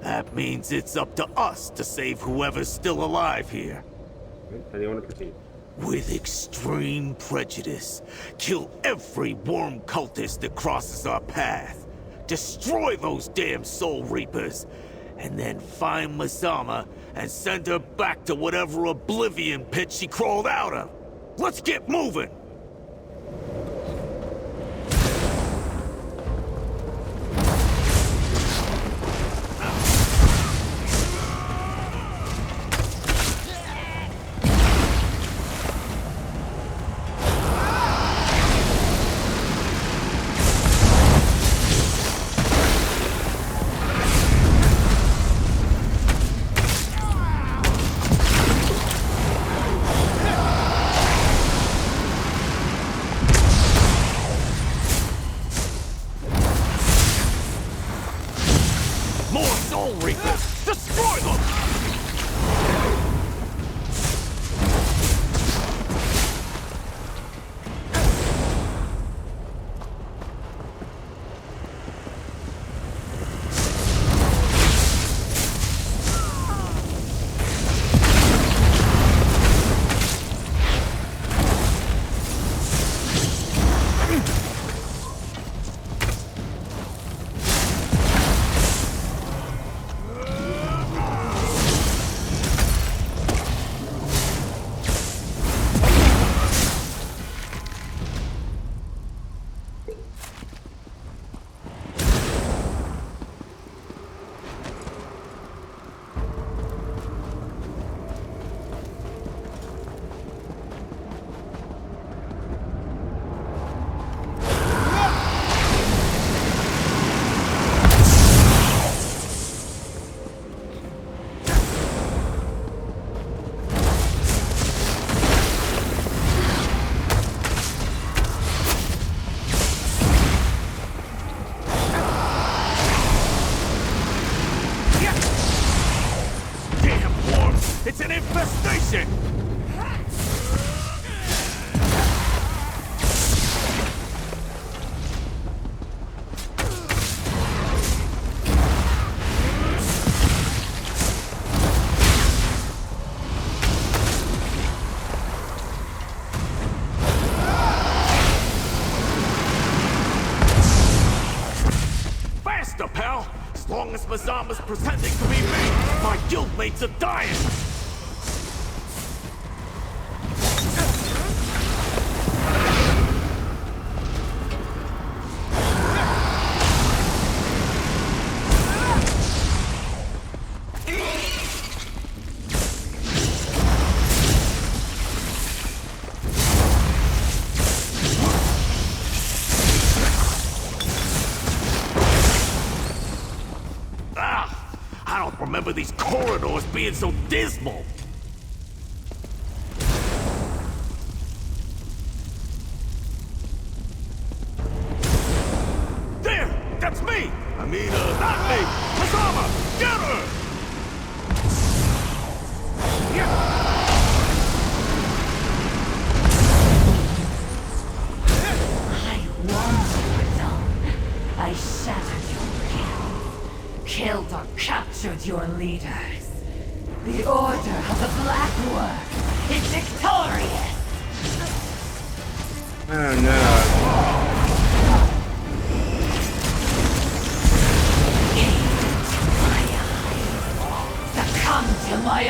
That means it's up to us to save whoever's still alive here. How do you want to proceed? With extreme prejudice. Kill every worm cultist that crosses our path. Destroy those damn Soul Reapers. And then find Mezamma and send her back to whatever oblivion pit she crawled out of. Let's get moving! Mezamma's pretending to be me! My guildmates are dying! These corridors being so dismal. There! That's me! I mean, not me! Mezamma! Get her! I won, Mezamma. I shattered your guild. Killed or captured your leaders. The Order of the Black Worm is victorious! Oh no. Succumb to my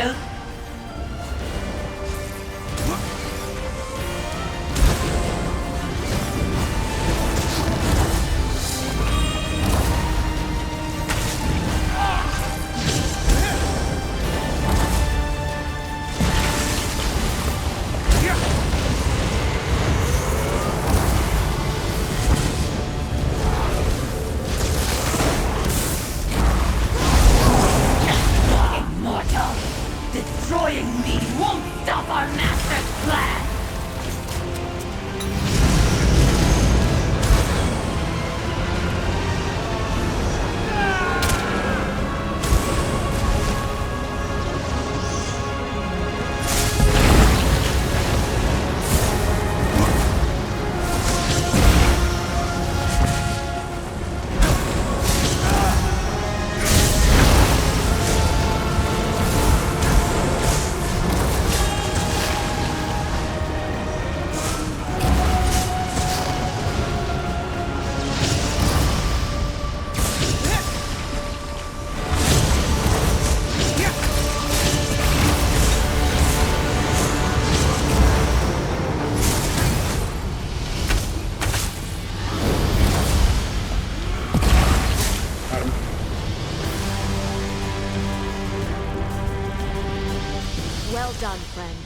Well done, friend.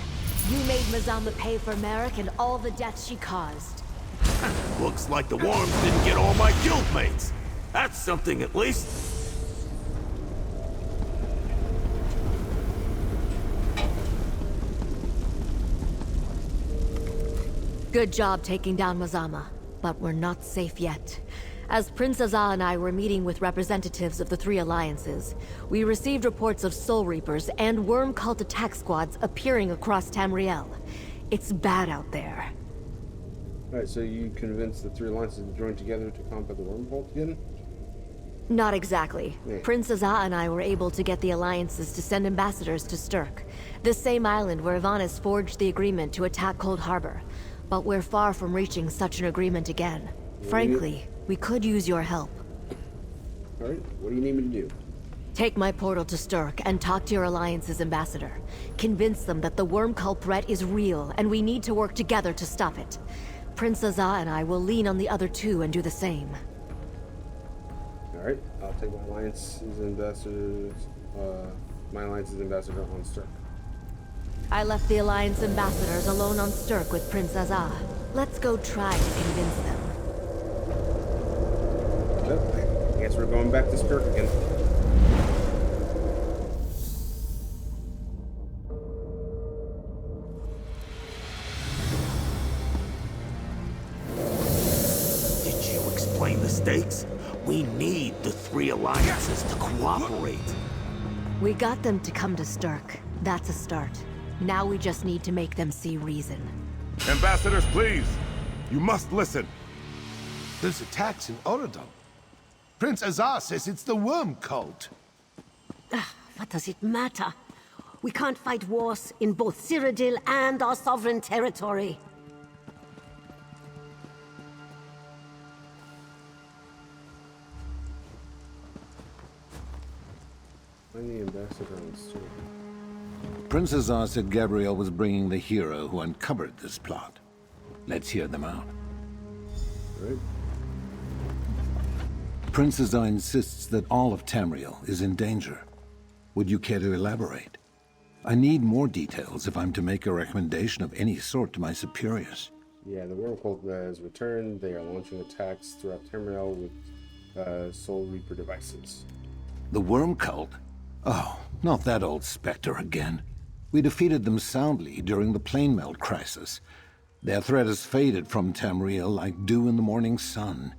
You made Mezamma pay for Merric and all the deaths she caused. Looks like the worms didn't get all my guildmates. That's something at least. Good job taking down Mezamma, but we're not safe yet. As Prince Azah and I were meeting with representatives of the three alliances, we received reports of Soul Reapers and Worm Cult attack squads appearing across Tamriel. It's bad out there. Alright, so you convinced the three alliances to join together to combat the Worm Cult again? Not exactly. Yeah. Prince Azah and I were able to get the alliances to send ambassadors to Stirk, the same island where Vanus forged the agreement to attack Cold Harbor. But we're far from reaching such an agreement again. Frankly, we could use your help. Alright, what do you need me to do? Take my portal to Stirk and talk to your Alliance's ambassador. Convince them that the Worm Cult threat is real, and we need to work together to stop it. Prince Azah and I will lean on the other two and do the same. Alright, I'll take my alliance's ambassador on Stirk. I left the Alliance ambassadors alone on Stirk with Prince Azah. Let's go try to convince them. Yep, I guess we're going back to Stirk again. Did you explain the stakes? We need the three alliances to cooperate. We got them to come to Stirk. That's a start. Now we just need to make them see reason. Ambassadors, please! You must listen! There's attacks in Oradon. Prince Azah says it's the Worm Cult. What does it matter? We can't fight wars in both Cyrodiil and our sovereign territory. I'm the ambassador on Stirk. Prince Azah said Gabriel was bringing the hero who uncovered this plot. Let's hear them out. Right. Prince Azah insists that all of Tamriel is in danger. Would you care to elaborate? I need more details if I'm to make a recommendation of any sort to my superiors. Yeah, the Worm Cult has returned. They are launching attacks throughout Tamriel with Soul Reaper devices. The Worm Cult? Oh, not that old specter again. We defeated them soundly during the plane melt crisis. Their threat has faded from Tamriel like dew in the morning sun.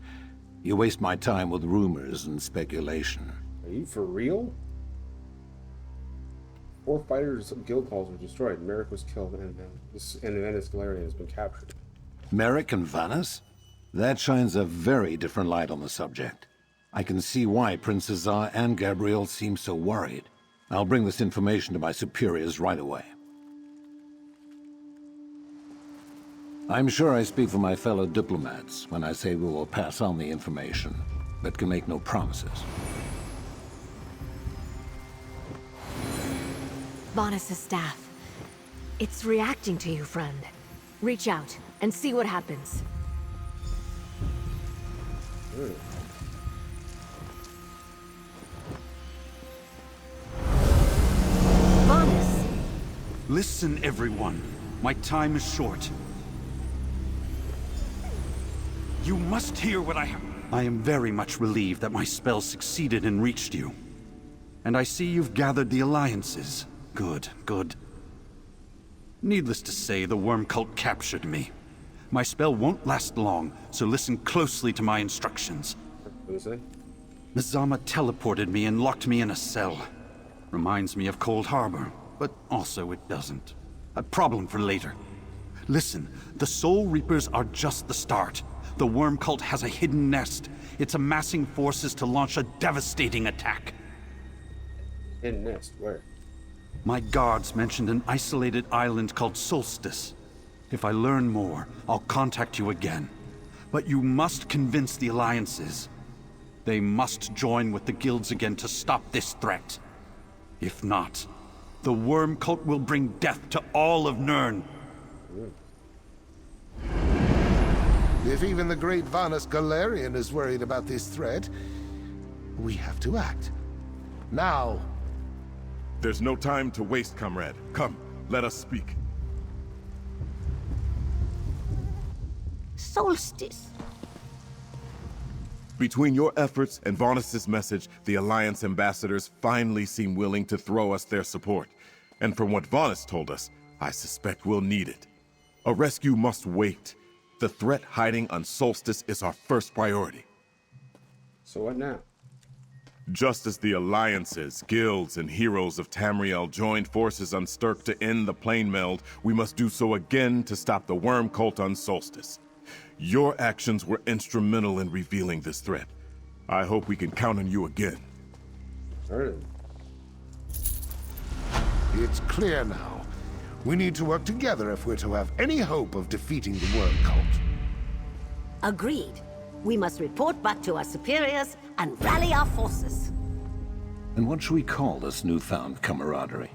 You waste my time with rumors and speculation. Are you for real? 4 fighters of guild halls were destroyed. Merric was killed, and Vanus Galerion has been captured. Merric and Vanus? That shines a very different light on the subject. I can see why Prince Azah and Gabriel seem so worried. I'll bring this information to my superiors right away. I'm sure I speak for my fellow diplomats when I say we will pass on the information, but can make no promises. Vanus' staff. It's reacting to you, friend. Reach out and see what happens. Vanus! Listen, everyone. My time is short. You must hear what I have. I am very much relieved that my spell succeeded and reached you. And I see you've gathered the alliances. Good, good. Needless to say, the Worm Cult captured me. My spell won't last long, so listen closely to my instructions. What is it? Mezamma teleported me and locked me in a cell. Reminds me of Cold Harbor, but also it doesn't. A problem for later. Listen, the Soul Reapers are just the start. The Worm Cult has a hidden nest. It's amassing forces to launch a devastating attack. Hidden nest? Where? My guards mentioned an isolated island called Solstice. If I learn more, I'll contact you again. But you must convince the alliances. They must join with the guilds again to stop this threat. If not, the Worm Cult will bring death to all of Nirn. If even the great Vanus Galerion is worried about this threat, we have to act. Now. There's no time to waste, comrade. Come, Let us speak. Solstice. Between your efforts and Vanus's message, the Alliance ambassadors finally seem willing to throw us their support. And from what Vanus told us, I suspect we'll need it. A rescue must wait. The threat hiding on Solstice is our first priority. So what now? Just as the alliances, guilds, and heroes of Tamriel joined forces on Stirk to end the plane meld, we must do so again to stop the worm cult on Solstice. Your actions were instrumental in revealing this threat. I hope we can count on you again. Alright. It's clear now. We need to work together if we're to have any hope of defeating the worm cult. Agreed. We must report back to our superiors and rally our forces. And what should we call this newfound camaraderie?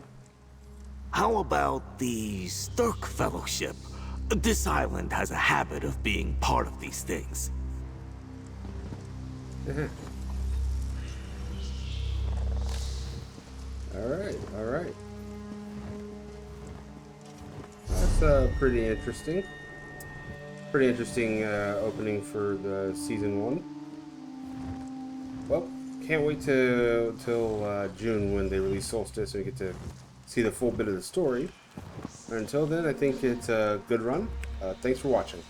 How about the Stirk Fellowship? This island has a habit of being part of these things. Alright. That's pretty interesting. Pretty interesting opening for the season 1. Well, can't wait till June when they release Solstice so we get to see the full bit of the story. Until then, I think it's a good run. Thanks for watching.